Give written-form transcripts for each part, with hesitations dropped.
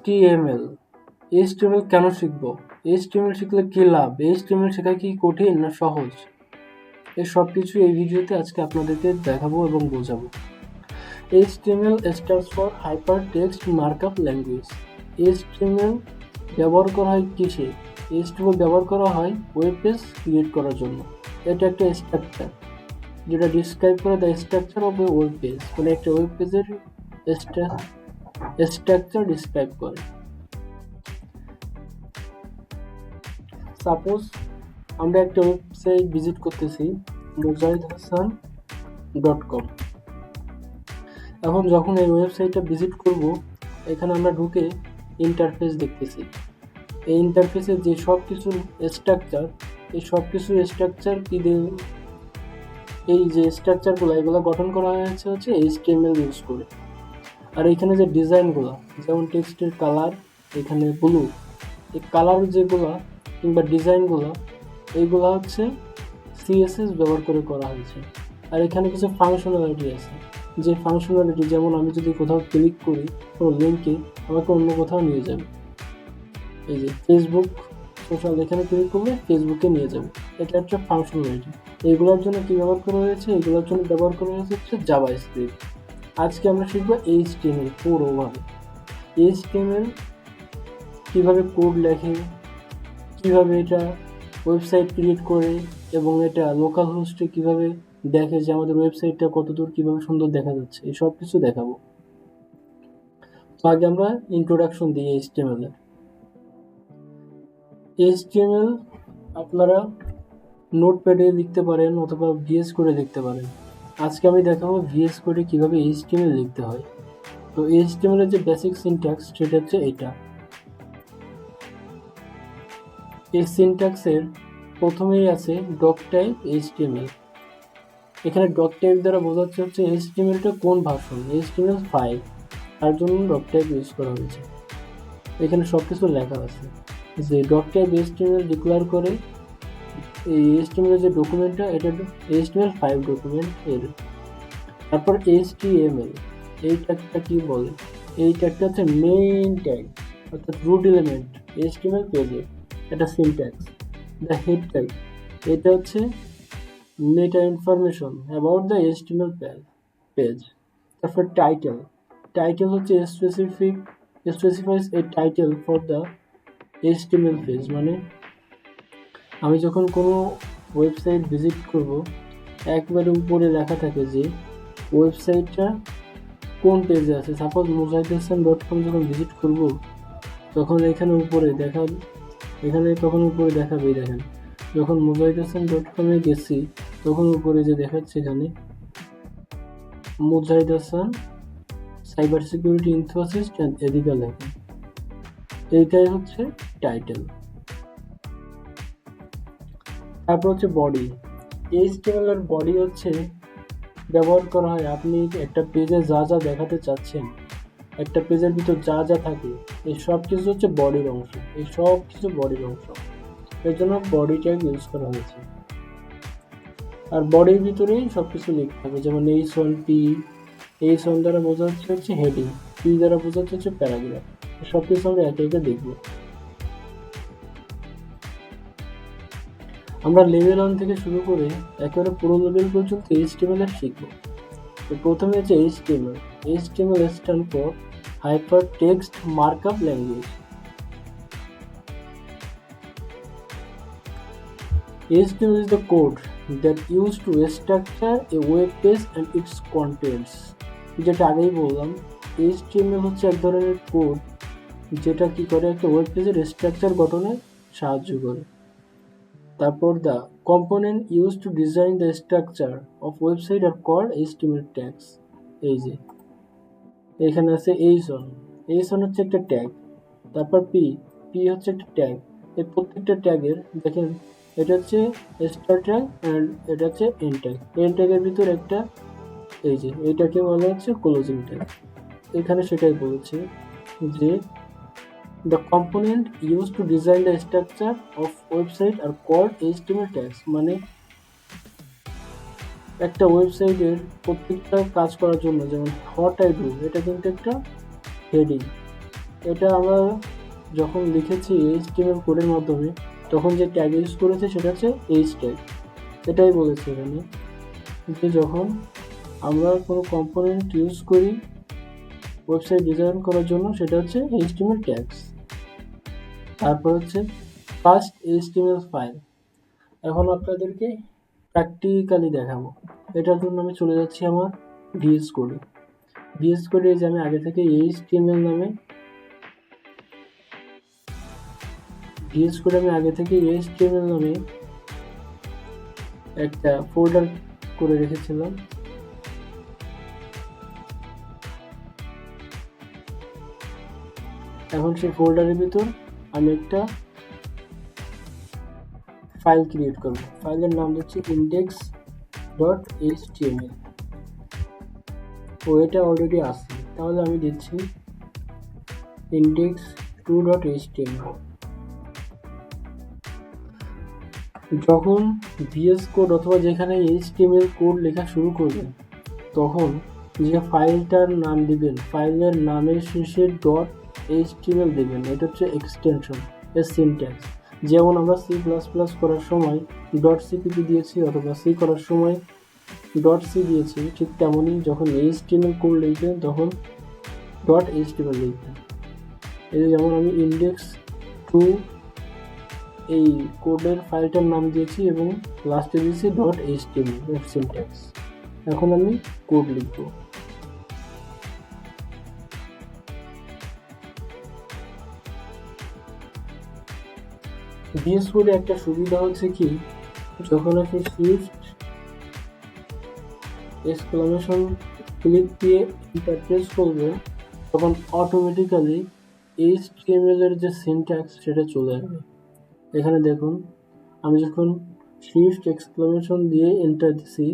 HTML HTML কেন শিখবো? HTML শিখলে কি লাভ? HTML শেখা কি কঠিন না সহজ? এই সব কিছু এই ভিডিওতে আজকে আপনাদেরকে দেখাবো এবং বোঝাবো। HTML stands for Hypertext Markup Language. HTML ব্যবহার করা হয় কিসে? HTML ব্যবহার করা হয় ওয়েব পেজ ক্রিয়েট করার জন্য। এটা একটা স্ট্রাকচার যেটা ডিসক্রাইব করে the structure of A web page, মানে একটা ওয়েব পেজের স্ট্রাকচার ডিসক্রাইব করে। সাপোজ আমরা একটা ওয়েবসাইট ভিজিট করতেছি mujahidhasan.com। এখন যখন এই ওয়েবসাইটটা ভিজিট করব, এখানে আমরা ঢুকে ইন্টারফেস দেখতেছি। এই ইন্টারফেসের যে সব কিছু স্ট্রাকচার, এই সব কিছু স্ট্রাকচার এই যে স্ট্রাকচারগুলো এগুলো গঠন করা হয়েছে হচ্ছে HTML ইউজ করে। আর এখানে যে ডিজাইনগুলো, যেমন টেক্সটের কালার, এখানে ব্লু, এই কালার যেগুলো কিংবা ডিজাইনগুলো, এইগুলো হচ্ছে CSS ব্যবহার করে করা হয়েছে। আর এখানে কিছু ফাংশনালিটি আছে, যে ফাংশনালিটি যেমন আমি যদি কোথাও ক্লিক করি কোনো লিঙ্কে, আমাকে অন্য কোথাও নিয়ে যাবে। এই যে ফেসবুক সোশ্যাল, এখানে ক্লিক করলে ফেসবুকে নিয়ে যাবে। এটা একটা ফাংশনালিটি। এগুলোর জন্য কি ব্যবহার করা হয়েছে? এগুলোর জন্য ব্যবহার করা হয়েছে হচ্ছে জাভাস্ক্রিপ্ট। আজকে আমরা শিখবো HTML পুরোভাবে। HTML কীভাবে কোড লেখে, কীভাবে এটা ওয়েবসাইট ক্রিয়েট করে, এবং এটা লোকাল হোস্টে কীভাবে দেখে যে আমাদের ওয়েবসাইটটা কতদূর কীভাবে সুন্দর দেখা যাচ্ছে, এই সব কিছু দেখাবো। তো আগে আমরা ইন্ট্রোডাকশন দিই HTML এর। HTML আপনারা নোটপ্যাডে লিখতে পারেন অথবা VS কোডে লিখতে পারেন। আজকে আমি দেখাবো VS কোডে কীভাবে HTML লিখতে হয়। তো HTML এর যে বেসিক সিনট্যাক্স সেটা হচ্ছে এটা। এই সিনট্যাক্সের প্রথমেই আছে ডক টাইপ HTML। এখানে ডক টাইপ দ্বারা বোঝাচ্ছে হচ্ছে HTMLটা কোন ভার্সন, HTML5, তার জন্য ডক টাইপ ইউজ করা হয়েছে। এখানে সব কিছু লেখা আছে যে ডক টাইপ HTML ডিক্লেয়ার করে এই HTML যে ডকুমেন্টটা, এটা HTML5 ডকুমেন্ট এর। তারপর HTML, এই ট্যাগটা কি বলে? এই ট্যাগটা হচ্ছে মেইন ট্যাগ, অর্থাৎ রুট এলিমেন্ট HTML পেজে। এটা সিনট্যাক্স। দ্য হেড ট্যাগ, এটা হচ্ছে meta information about the HTML page. তারপর টাইটেল, টাইটেল হচ্ছে specifies a title for the HTML page. মানে আমি যখন কোনো ওয়েবসাইট ভিজিট করব, একবারে উপরে লেখা থাকে যে ওয়েবসাইটটা কোন পেজে আছে। সাপোজ mujahidhasan.com যখন ভিজিট করব, তখন এখানে উপরে দেখাবে। দেখেন, যখন mujahidhasan.com এ গেছি, তখন উপরে যে দেখাচ্ছে এখানে Mujahid Hasan cyber security infosec and ethical hacking, এইটাই হচ্ছে টাইটেল। তারপর হচ্ছে বডি। HTML এর বডি হচ্ছে ব্যবহার করা হয় আপনি একটা পেজে যা যা দেখাতে চাচ্ছেন, একটা পেজের ভিতর যা যা থাকে, এই সব কিছু হচ্ছে বডির অংশ। এই সব কিছু বডির অংশ, এর জন্য বডি ট্যাগ ইউজ করা হয়েছে। আর বডির ভিতরেই সব কিছু লিখতে হবে, যেমন H1P, H1 দ্বারা বোঝাচ্ছে হচ্ছে হেডিং, P দ্বারা বোঝাচ্ছে হচ্ছে প্যারাগ্রাফ। সব কিছু আমরা একে একে দেখব। আমরা লেভেল 1 থেকে শুরু করে একেবারে পুরো লেভেল পর্যন্ত HTML এর শিখব। তো প্রথমে হচ্ছে HTML। HTML stand for Hypertext Markup Language. HTML is the code that used to structure a web page and its contents. যেটা আগেই বললাম, HTML হচ্ছে এক ধরনের কোড যেটা কি করে একটা ওয়েব পেজের স্ট্রাকচার গঠনে সাহায্য করে। তারপর the component use to design the structure of website are called HTML tags. এই যে এখানে আছে H1 হচ্ছে একটা ট্যাগ। তারপর P হচ্ছে একটা ট্যাগ। এই প্রত্যেকটা ট্যাগের দেখেন, এটা হচ্ছে স্টার ট্যাগ অ্যান্ড এটা হচ্ছে এন্ড ট্যাগ। এন্ড ট্যাগের ভিতর একটা, এই যে এইটাকে বলা হচ্ছে ক্লোজিং ট্যাগ। এখানে সেটাই বলছে যে the component used to design the structure of website are called HTML tags. মানে একটা ওয়েবসাইটের প্রত্যেকটা কাজ করার জন্য, যেমন হোয়াট আই ডু, এটা কিন্তু একটা হেডিং। এটা আমরা যখন লিখেছি HTML কোডের মাধ্যমে, তখন যে ট্যাগ ইউজ করেছে সেটা হচ্ছে এইচ ট্যাগ। এটাই বলেছে এখানে যে যখন আমরা কোনো কম্পোনেন্ট ইউজ করি ওয়েবসাইট ডিজাইন করার জন্য, সেটা হচ্ছে HTML ট্যাগস। তারপর হচ্ছে ফার্স্ট HTML ফাইল। এখন আপনাদেরকে প্র্যাকটিক্যালি দেখাবো। এটার জন্য আমি চলে যাচ্ছি আমার VS কোডে। VS কোডে যে আমি আগে থেকে HTML নামে একটা ফোল্ডার করে রেখেছিলাম। এখন সেই ফোল্ডারের ভিতর আমি একটা ফাইল ক্রিয়েট করব। ফাইলের নাম দিচ্ছি index.html। এটা অলরেডি আছে, তাহলে আমি দিচ্ছি index2.html। যখন VS কোড অথবা যেখানে HTML কোড লেখা শুরু করবেন, তখন যে ফাইলটার নাম দিবেন, ফাইলের নামের শেষে .html দিবেন। এটা হচ্ছে এক্সটেনশন এর সিনট্যাক্স। যেমন আমরা C++ করার সময় .cpp দিয়েছি অথবা C করার সময় .c দিয়েছি, ঠিক তেমনই যখন HTML কোড লিখবেন তখন .html লিখবেন। এই যেমন আমি index2 এই কোডের ফাইলটার নাম দিয়েছি এবং লাস্টে দিয়েছি .html এর সিনট্যাক্স। এখন আমি কোড লিখব। VS কোডে একটা সুবিধা হচ্ছে কি, যখন আপনি শিফট এক্সক্লামেশন ক্লিক দিয়ে এন্টার প্রেস করবেন, তখন অটোমেটিক্যালি HTML এর যে সিনট্যাক্স সেটা চলে আসবে। এখানে দেখুন, আমি যখন শিফট এক্সক্লামেশন দিয়ে এন্টার দিছি,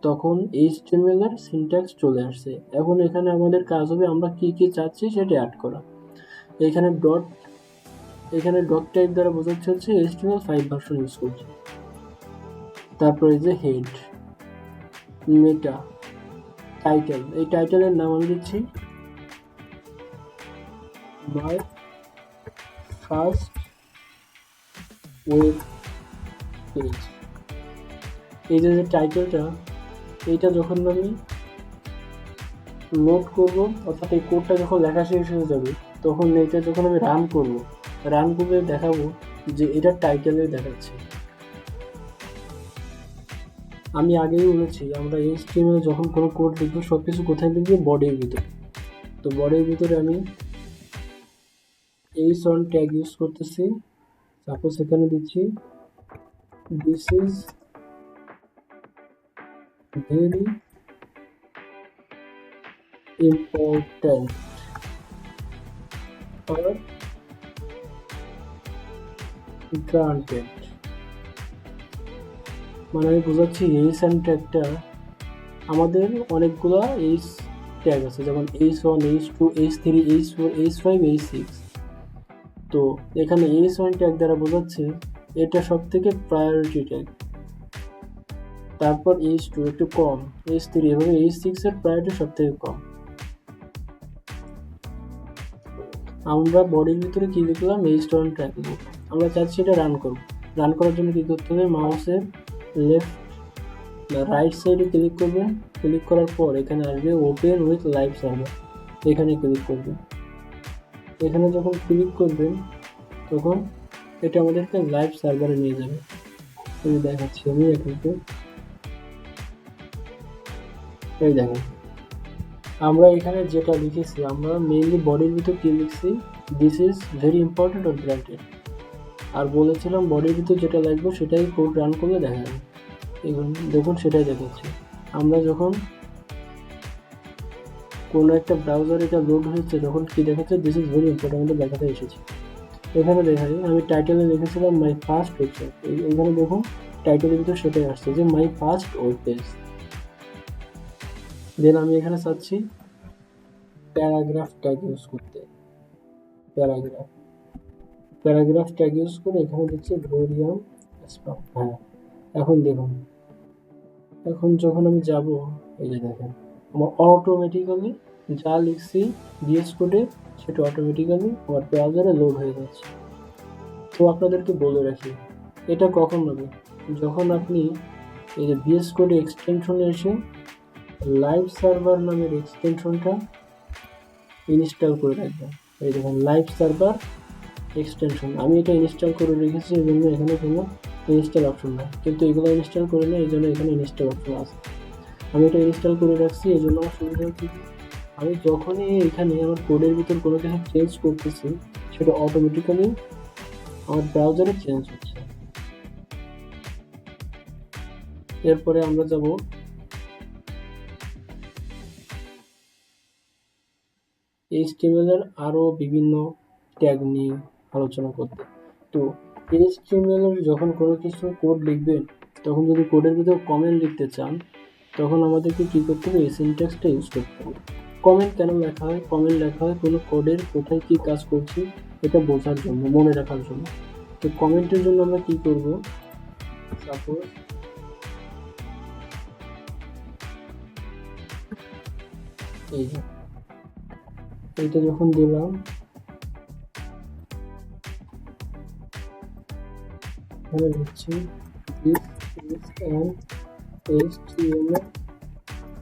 তখন HTML এর সিনট্যাক্স চলে আসছে। এখন এখানে আমাদের কাজ হবে আমরা কি কি চাচ্ছি সেটা অ্যাড করা। এখানে ডট টাইপ দ্বারা বোঝাচ্ছে হচ্ছে HTML5 ভার্সন ইউজ করছি। তারপরে যে হেড, মেটা, টাইটেল। এই টাইটেলের নাম আমি দিচ্ছি মাই ফার্স্ট ওয়েব পেজ। এই যে টাইটেলটা, এইটা যখন আমি লোড করব, অর্থাৎ এই কোডটা যখন লেখা শেষ হয়ে যাবে, তখন এইটা যখন আমি রান করে দেখাবো যে এটা টাইটেলে দেখাচ্ছে। আমি আগেই বলেছি আমরা HTML যখন কোনো কোড লিখবো সবকিছু কোথায় লিখবো, বডির ভিতরে। তো বডির ভিতরে আমি h1 ট্যাগ ইউজ করতেছি। সাপোজ এখানে দিচ্ছি this is very important or granted। মানে আমি বোঝাচ্ছি h1 ট্যাগটা, আমাদের অনেকগুলো h ট্যাগ আছে, যেমন h1, h2, h3, h4, h5, h6। তো এখানে h1 ট্যাগ দ্বারা বোঝাচ্ছে এটা সব থেকে প্রায়োরিটি ট্যাগ। তারপর h2 একটু কম, h3, এভাবে h6 এর প্রায়োরিটি সব থেকে কম। আমরা বডির ভিতরে কি লিখলাম, h1 ট্যাগ লিখব। আমরা চাচ্ছি এটা রান করব। রান করার জন্য কি করতে হবে, মাউসের রাইট সাইডে ক্লিক করবেন। ক্লিক করার পর এখানে আসবে ওপেন উইথ লাইভ সার্ভার, এখানে ক্লিক করবেন। এখানে যখন ক্লিক করবেন তখন এটা আমাদেরকে লাইভ সার্ভারে নিয়ে যাবে। আমি দেখাচ্ছি, আমি এখানে এই দেখেন, আমরা এখানে যেটা লিখেছি, আমরা মেইনলি বডির ভিতর কি লিখছি, this is very important or granted. আর বলেছিলাম বডির ভিতর যেটা লাগবে সেটাই কোড রান করলে দেখা যাবে। দেখুন সেটাই দেখাচ্ছি। আমরা যখন কোনো একটা ব্রাউজার এটা লোড হচ্ছে, তখন কি দেখাচ্ছে, দিস ইজ ভেরি ইম্পর্টেন্ট, আমাদের দেখাতে এসেছে। এখানে দেখাই, আমি টাইটেলে লিখেছিলাম মাই ফার্স্ট ওয়েবসাইট। এইখানে দেখুন টাইটেলের ভিতর সেটাই আসছে যে মাই ফার্স্ট ওয়েব পেজ। দেন আমি এখানে চাচ্ছি প্যারাগ্রাফ ট্যাগ ইউজ করতে। প্যারাগ্রাফ ট্যাগ ইউজ করে এখানে দিচ্ছি ভলিউম স্পাম। হ্যাঁ, এখন দেখুন, এখন যখন আমি যাব, এই যে দেখেন আমার অটোমেটিক্যালি যা লিখছি VS কোডে সেটা অটোমেটিক্যালি আমার ব্রাউজারে লোড হয়ে যাচ্ছে। তো আপনাদেরকে বলে রাখি, এটা কখন হবে? যখন আপনি এই যে VS কোডে এক্সটেনশনে এসে লাইভ সার্ভার নামের এক্সটেনশনটা ইনস্টল করে রাখবেন। এই দেখুন লাইভ সার্ভার এক্সটেনশন, আমি এটা ইনস্টল করে রেখেছি, এই জন্য এখানে কোনো ইনস্টল অপশন নাই, কিন্তু এগুলো ইনস্টল করে না, এই জন্য এখানে ইনস্টল অপশন আছে। আমি এটা ইনস্টল করে রাখছি, এই জন্য আমার সুবিধা হচ্ছে কি, আমি যখনই এখানে আমার কোডের ভিতর কোনো কিছু চেঞ্জ করতেছি সেটা অটোমেটিক্যালি আমার ব্রাউজারে চেঞ্জ হচ্ছে। এরপরে আমরা যাব HTML এর আরও বিভিন্ন ট্যাগ নিয়ে আলোচনা করতে। তো HTML এর যখন কোনো কিছু কোড লিখবেন, তখন যদি কোডের ভিতর কমেন্ট লিখতে চান, তখন আমাদেরকে কী করতে হবে? এই সিনট্যাক্সটা ইউজ করতে হবে। কমেন্ট কেন লেখা হয়? কমেন্ট লেখা হয় কোনো কোডের কোথায় কী কাজ করছি এটা বোঝার জন্য, মনে রাখার জন্য। তো কমেন্টের জন্য আমরা কী করব? সাপোজ এই যে এইটা যখন দিলাম, এখানে লিখছি this is an HTML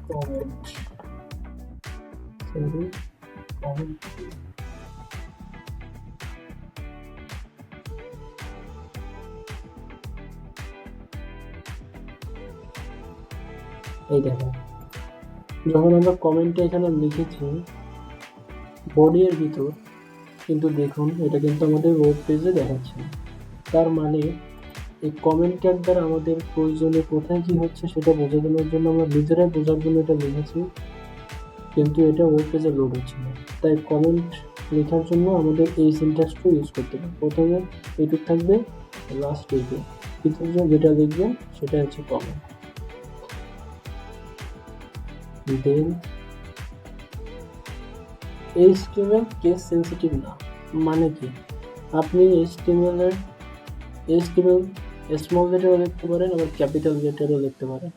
comment, sorry comment, এই দেখো যখন আমরা কমেন্টে এখানে লিখেছি বডি এর ভিতর, কিন্তু দেখুন এটা কিন্তু আমাদের ওয়েব পেজে দেখাচ্ছে না। তার মানে এই কমেন্ট ট্যাগ দ্বারা আমাদের প্রয়োজনে কোথায় কি হচ্ছে সেটা বোঝানোর জন্য আমরা নিজেরাই বোঝার জন্য এটা লিখেছি, কিন্তু এটা ওয়েব পেজে লোড হচ্ছে না। তাই কমেন্ট লেখার জন্য আমাদের এই সিনট্যাক্সটা ইউজ করতে হবে। প্রথমে এইটুক থাকবে, লাস্ট এইটুক, কিন্তু যেটা লিখবেন সেটা হচ্ছে কমেন্ট। দেন HTML কেস সেন্সিটিভ না, মানে কি? আপনি HTML স্মল লেটারও লিখতে পারেন, আবার ক্যাপিটাল লেটারও লিখতে পারেন।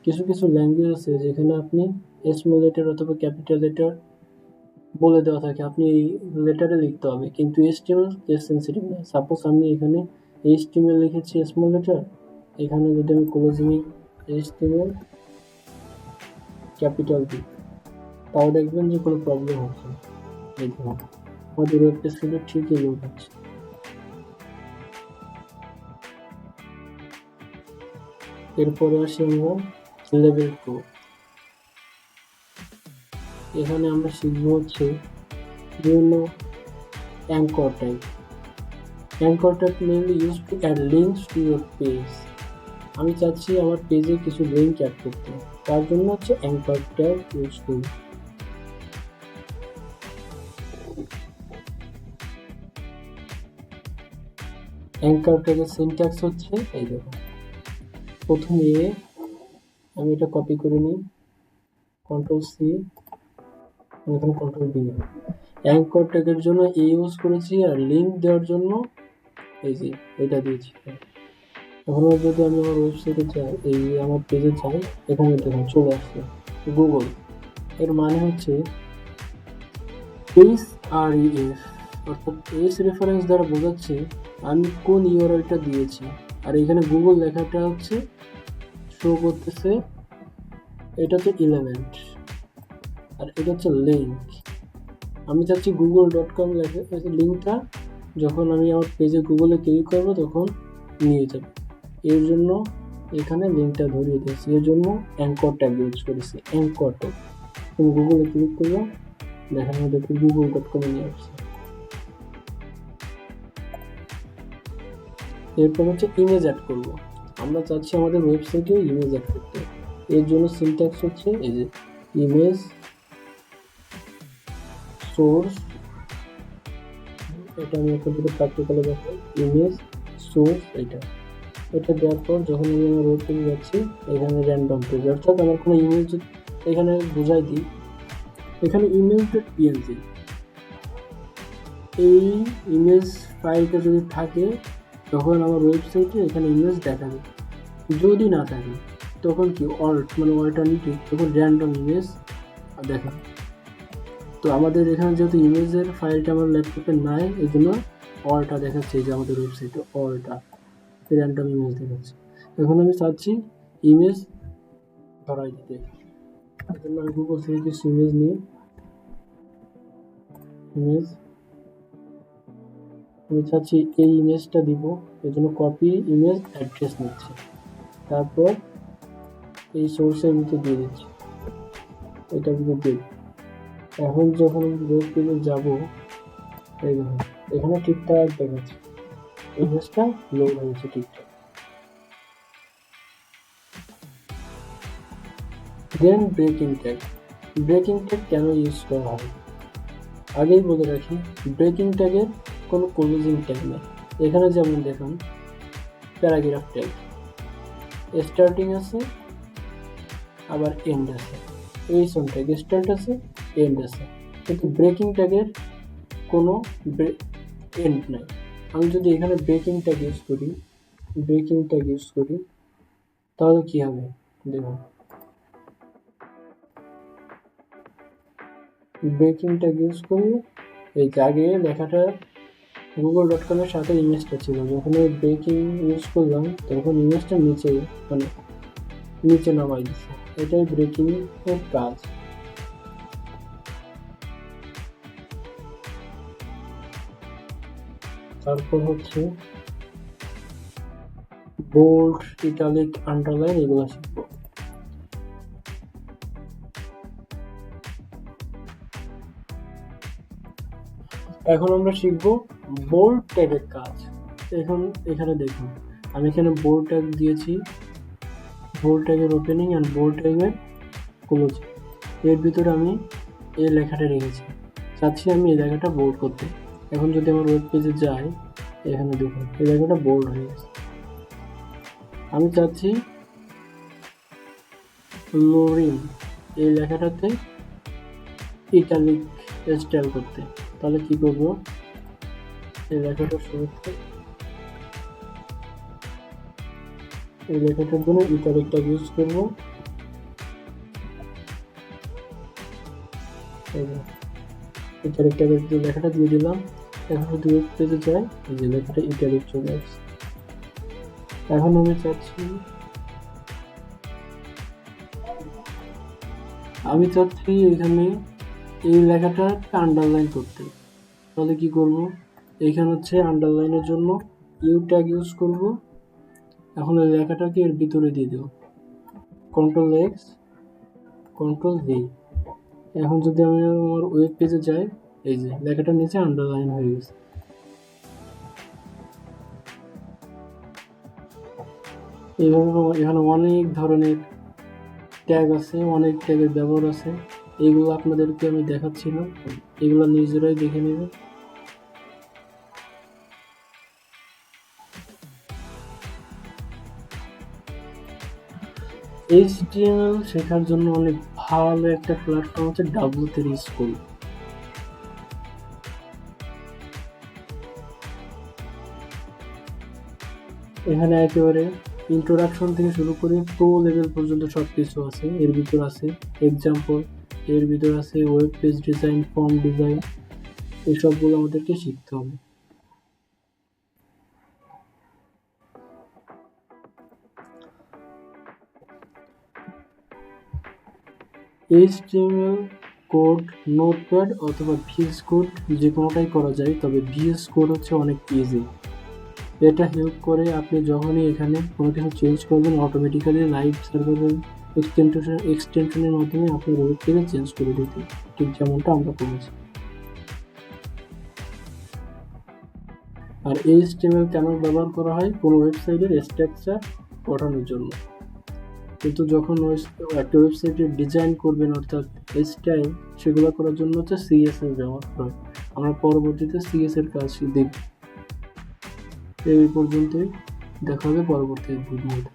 কিছু কিছু ল্যাঙ্গুয়েজ আছে যেখানে আপনি স্মল লেটার অথবা ক্যাপিটাল লেটার বলে দেওয়া থাকে, আপনি এই লেটারে লিখতে হবে, কিন্তু HTML কেস সেন্সিটিভ না। সাপোজ আমি এখানে HTML লিখেছি স্মল লেটার, এখানে যদি আমি ক্লোজিং HTML ক্যাপিটাল দিই, তাও দেখবেন যে কোনো প্রবলেম হচ্ছে না। এই ধরুন আমাদের ওয়েব পেজ কিন্তু ঠিকই লোড হচ্ছে। এরপরে আসি আমরা লেভেল 2। এখানে আমরা শিখবো হচ্ছে বিভিন্ন anchor type. Anchor type mainly use to add links to your page. আমি চাচ্ছি আমার পেজে কিছু লিঙ্ক অ্যাড করতে, তার জন্য হচ্ছে অ্যাঙ্কর ট্যাগ ইউজ করি। অ্যাঙ্কর ট্যাগের সিনট্যাক্স হচ্ছে এই দেখো, প্রথমে আমি এটা কপি করে নিই, Ctrl+C, এখানে Ctrl+V। অ্যাঙ্কর ট্যাগের জন্য ইউজ করেছি, আর লিঙ্ক দেওয়ার জন্য এই যে এটা দিয়েছি। এখন যদি আমি আমার ওয়েবসাইটে যাই, এই আমার পেজে যাই, এখানে দেখুন চলে আসছে গুগল। এর মানে হচ্ছে HREF, অর্থাৎ এস রেফারেন্স দ্বারা বোঝাচ্ছে আমি কোন ইউআরএলটা দিয়েছি। আর এখানে গুগল লেখাটা হচ্ছে শো করতেছে, এটা হচ্ছে এলিমেন্ট, আর এটা হচ্ছে লিঙ্ক। আমি চাচ্ছি google.com লিঙ্কটা যখন আমি আমার পেজে গুগলে ক্লিক করবো তখন নিয়ে যাবে, এর জন্য এখানে লিঙ্কটা ধরিয়ে দিয়েছি, এর জন্য অ্যাঙ্কর ট্যাগ ইউজ করেছি। অ্যাঙ্কর ট্যাগ তুমি গুগলে ক্লিক করবো, দেখার মধ্যে google.com নিয়ে আসছে। এরপর হচ্ছে ইমেজ অ্যাড করব। আমরা চাচ্ছি আমাদের ওয়েবসাইটে ইমেজ অ্যাড করতে, এর জন্য সিনট্যাক্স হচ্ছে এই যে ইমেজ সোর্স, এটা আমি আপনাদের প্র্যাকটিক্যালে দেখাই। ইমেজ সোর্স এটা দেওয়ার পর যখন আমি আমার ওয়েব পেজে যাচ্ছি, এখানে র্যান্ডম পেজ, অর্থাৎ আমার কোনো ইমেজ এখানে বোঝাই দিই, এখানে ইমেজ.png, এই ইমেজ ফাইলটা যদি থাকে তখন আমার ওয়েবসাইটে এখানে ইমেজ দেখাবে, যদি না থাকে তখন কি অল্টারনেটিভ, তখন র্যান্ডম ইমেজ দেখাবে। তো আমাদের এখানে যেহেতু ইমেজের ফাইলটা আমার ল্যাপটপে নাই, এই জন্য অলটা দেখাচ্ছে, যে আমাদের ওয়েবসাইটে অলটা র্যান্ডম ইমেজ দেখাচ্ছে। এখন আমি চাচ্ছি ইমেজ ধরাই দিতে, এই জন্য আমি গুগল থেকে কিছু ইমেজ নিয়ে আমি চাচ্ছি এই ইমেজটা দিব, এর জন্য কপি ইমেজ অ্যাড্রেস নিচ্ছি, তারপর এই সোর্সের ভিতরে দিয়ে দিচ্ছি, এটা ভিতরে দিয়ে। এখন যখন ওয়েব পেজে যাব, এই দেখুন এখানে ঠিকঠাক দেখাচ্ছে, ইমেজটা লোড হয়েছে ঠিকঠাক। দেন ব্রেকিং ট্যাগ। ব্রেকিং ট্যাগ কেন ইউজ করা হয় আগেই বলে রাখি, ব্রেকিং ট্যাগের কোনো ক্লোজিং ট্যাগ নেই। এখানে যেমন দেখুন প্যারাগ্রাফ ট্যাগ স্টার্টিং আছে, আবার এন্ড আছে, এইচন ট্যাগ স্টার্ট আছে, এন্ড আছে, কিন্তু ব্রেকিং ট্যাগের কোনো এন্ড নাই। আমি যদি এখানে ব্রেকিং ট্যাগ ইউজ করি তাহলে কি হবে দেখুন, ব্রেকিং ট্যাগ ইউজ করি, এই আগে লেখাটা google.com এর সাথে ইমেজটা ছিল, যখন ওই ব্রেকিং ইউজ করলাম তখন ইমেজটা নিচে নামাই দিচ্ছে, এটাই ব্রেকিং এর কাজ। তারপর হচ্ছে বোল্ড, ইটালিক, আন্ডারলাইন এগুলো শিখবো। এখন আমরা শিখবো বোল্ড ট্যাগের কাজ। এখানে দেখুন আমি এখানে বোল্ড ট্যাগ দিয়েছি, বোল্ড ট্যাগের ওপেনিং অ্যান্ড বোল্ড ট্যাগের ক্লোজিং, এর ভিতরে আমি এই লেখাটা রেখেছি, চাচ্ছি আমি এই লেখাটা বোল্ড করতে। এখন যদি আমার ওয়েব পেজে যাই, এখানে দেখুন এই লেখাটা বোল্ড হয়ে গেছে। আমি চাচ্ছি লোরিন এই লেখাটাতে ইটালিক স্টাইল করতে, তাহলে কি করবো, এই লেখাটার শুরুতে এই লেখাটার জন্য ইটালিকটা ইউজ করবো। ইটালিকটাকে যে লেখাটা দিয়ে দিলাম, এখন যদি ওয়েব পেজে যাই, এই যে লেখাটা ইটালিক চলে আসছে। এখন আমি চাচ্ছি এখানে এই লেখাটা আন্ডারলাইন করতে, তাহলে কি করব, এইখানে হচ্ছে আন্ডারলাইনের জন্য ইউ ট্যাগ ইউজ করব। এখন এই লেখাটাকে এর ভিতরে দিয়ে দেব, Ctrl+X Ctrl+V। এখন যদি আমি আমার ওয়েব পেজে যাই, এই যে লেখাটার নিচে আন্ডারলাইন হয়ে গেছে। এইভাবে এখানে অনেক ধরনের ট্যাগ আছে, অনেক ট্যাগের ব্যবহার আছে, এইগুলো আপনাদেরকে আমি দেখাচ্ছি না, এগুলো নিজেরাই দেখে নেবেন। HTML শেখার জন্য অনেক ভালো একটা প্ল্যাটফর্ম হচ্ছে W3 স্কুল। এখানে একেবারে ইন্ট্রোডাকশন থেকে শুরু করে প্রো লেভেল পর্যন্ত সব কিছু আছে। এর ভিতর আছে এক্সাম্পল, এর ভিতর আছে web page design, form design, এসবগুলো আমাদেরকে শিখতে হবে। HTML কোড নোটপ্যাড অথবা VS কোড যে কোনোটাই করা যায়, তবে VS কোড হচ্ছে অনেক ইজি। এটা হেল্প করে আপনি যখনই এখানে কোনো কিছু চেঞ্জ করবেন, অটোমেটিক্যালি লাইভ সার্ভারের এক্সটেনশনের মাধ্যমে আপনার ওয়েব পেজে চেঞ্জ করে দিতে, ঠিক যেমনটা আমরা করেছি। আর HTML কেন ব্যবহার করা হয়, কোনো ওয়েবসাইটের স্ট্রাকচার গঠনের জন্য। কিন্তু যখন একটা ওয়েবসাইটের ডিজাইন করবেন, অর্থাৎ স্টাইল, সেগুলো করার জন্য হচ্ছে CSS ব্যবহার করা হয়। আমরা পরবর্তীতে CS এর কাজ দেখব। এই পর্যন্তই, দেখা হবে পরবর্তী ভিডিওতে।